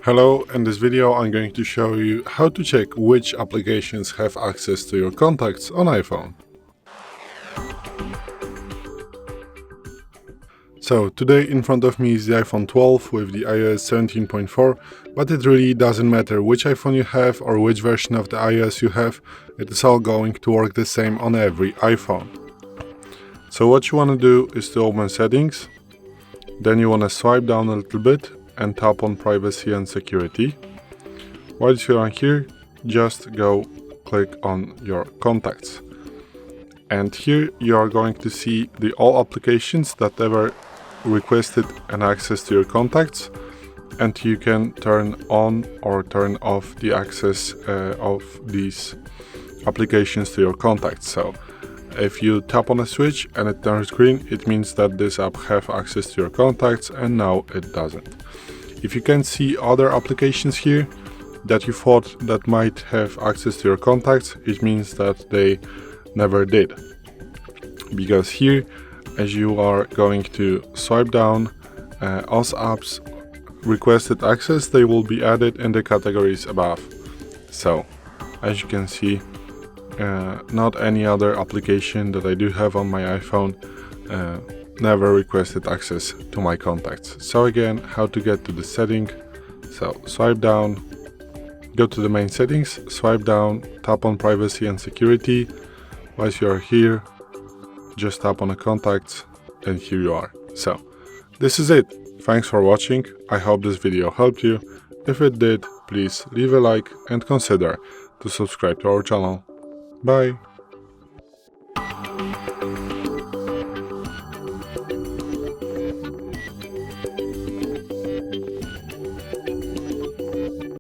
Hello, in this video I'm going to show you how to check which applications have access to your contacts on iPhone. So today in front of me is the iPhone 12 with the iOS 17.4, but it really doesn't matter which iPhone you have or which version of the iOS you have, it is all going to work the same on every iPhone. So what you want to do is to open settings, then you want to swipe down a little bit and tap on privacy and security. Once you're on here, just go click on your contacts. And here you are going to see the all applications that ever requested an access to your contacts, and you can turn on or turn off the access of these applications to your contacts. So if you tap on a switch and it turns green, it means that this app have access to your contacts, and now it doesn't. If you can see other applications here that you thought that might have access to your contacts, it means that they never did. Because here, as you are going to swipe down, us apps requested access, they will be added in the categories above. So, as you can see, not any other application that I do have on my iPhone never requested access to my contacts. So again, how to get to the setting? So swipe down, go to the main settings, swipe down, tap on privacy and security. Once you are here, just tap on the contacts, and here you are. So this is it. Thanks for watching. I hope this video helped you. If it did, please leave a like and consider to subscribe to our channel. Bye.